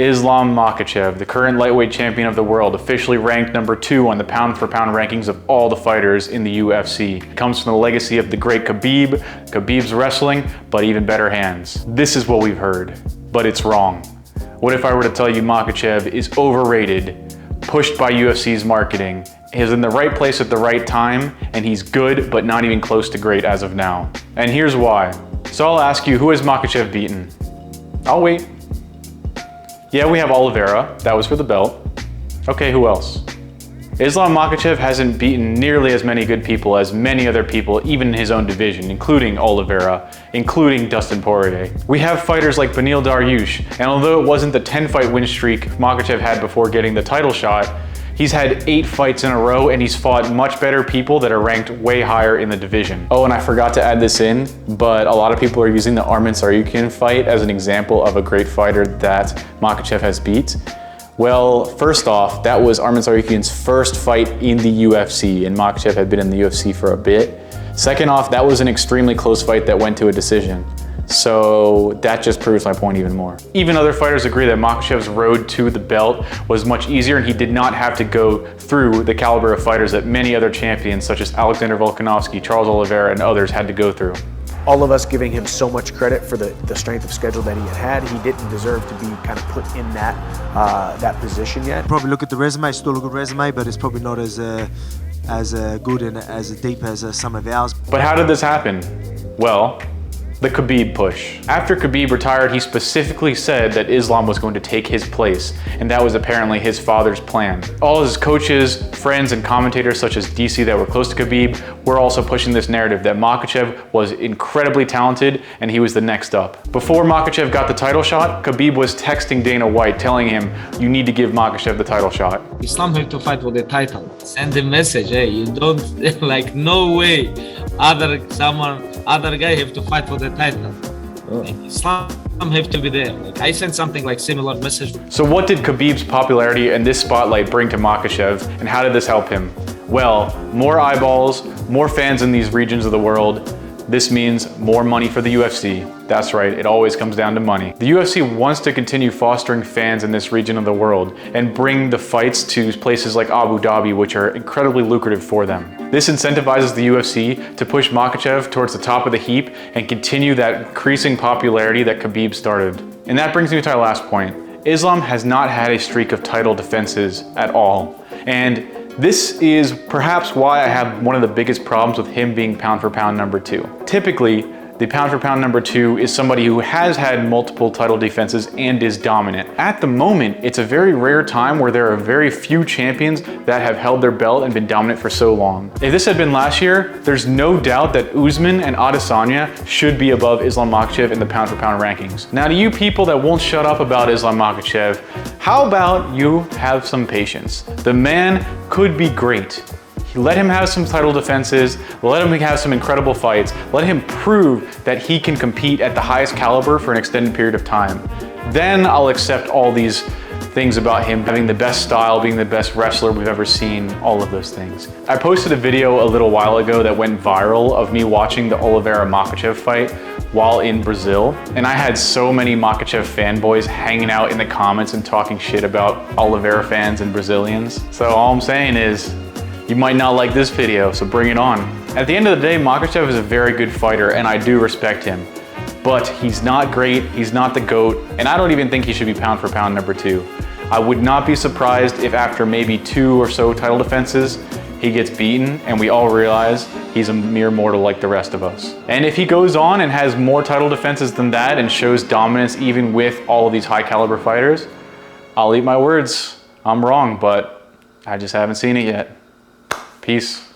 Islam Makhachev, the current lightweight champion of the world, officially ranked number 2 on the pound-for-pound rankings of all the fighters in the UFC. It comes from the legacy of the great Khabib, Khabib's wrestling, but even better hands. This is what we've heard, but it's wrong. What if I were to tell you Makhachev is overrated, pushed by UFC's marketing, is in the right place at the right time, and he's good, but not even close to great as of now? And here's why. So I'll ask you, who has Makhachev beaten? I'll wait. Yeah, we have Oliveira, that was for the belt. Okay, who else? Islam Makhachev hasn't beaten nearly as many good people as many other people, even in his own division, including Oliveira, including Dustin Poirier. We have fighters like Beneil Dariush, and although it wasn't the 10-fight win streak Makhachev had before getting the title shot, he's had 8 fights in a row, and he's fought much better people that are ranked way higher in the division. Oh, and I forgot to add this in, but a lot of people are using the Arman Tsarukyan fight as an example of a great fighter that Makhachev has beat. Well, first off, that was Arman Tsarukyan's first fight in the UFC, and Makhachev had been in the UFC for a bit. Second off, that was an extremely close fight that went to a decision. So that just proves my point even more. Even other fighters agree that Makhachev's road to the belt was much easier, and he did not have to go through the caliber of fighters that many other champions such as Alexander Volkanovski, Charles Oliveira, and others had to go through. All of us giving him so much credit for the strength of schedule that he had. He didn't deserve to be kind of put in that position yet. Probably look at the resume, still a good resume, but it's probably not as good and as deep as some of ours. But how did this happen? Well, the Khabib push. After Khabib retired, he specifically said that Islam was going to take his place, and that was apparently his father's plan. All his coaches, friends, and commentators such as DC that were close to Khabib were also pushing this narrative that Makhachev was incredibly talented and he was the next up. Before Makhachev got the title shot, Khabib was texting Dana White telling him, "You need to give Makhachev the title shot." Islam have to fight for the title. Send a message, hey, you don't, like, no way other guy have to fight for the title. Islam have to be there. Like, I sent something like similar message. So what did Khabib's popularity and this spotlight bring to Makhachev, and how did this help him? Well, more eyeballs, more fans in these regions of the world. This means more money for the UFC. That's right, it always comes down to money. The UFC wants to continue fostering fans in this region of the world and bring the fights to places like Abu Dhabi, which are incredibly lucrative for them. This incentivizes the UFC to push Makhachev towards the top of the heap and continue that increasing popularity that Khabib started. And that brings me to our last point. Islam has not had a streak of title defenses at all. And this is perhaps why I have one of the biggest problems with him being pound for pound number 2. Typically, the pound for pound number 2 is somebody who has had multiple title defenses and is dominant. At the moment, it's a very rare time where there are very few champions that have held their belt and been dominant for so long. If this had been last year, there's no doubt that Usman and Adesanya should be above Islam Makhachev in the pound for pound rankings. Now, to you people that won't shut up about Islam Makhachev, how about you have some patience? The man could be great. Let him have some title defenses, let him have some incredible fights, let him prove that he can compete at the highest caliber for an extended period of time. Then I'll accept all these things about him having the best style, being the best wrestler we've ever seen, all of those things. I posted a video a little while ago that went viral of me watching the Oliveira-Makhachev fight while in Brazil, and I had so many Makhachev fanboys hanging out in the comments and talking shit about Oliveira fans and Brazilians. So all I'm saying is, you might not like this video, so bring it on. At the end of the day, Makhachev is a very good fighter, and I do respect him. But he's not great, he's not the GOAT, and I don't even think he should be pound for pound number 2. I would not be surprised if after maybe 2 or so title defenses, he gets beaten, and we all realize he's a mere mortal like the rest of us. And if he goes on and has more title defenses than that and shows dominance even with all of these high caliber fighters, I'll eat my words. I'm wrong, but I just haven't seen it yet. Peace.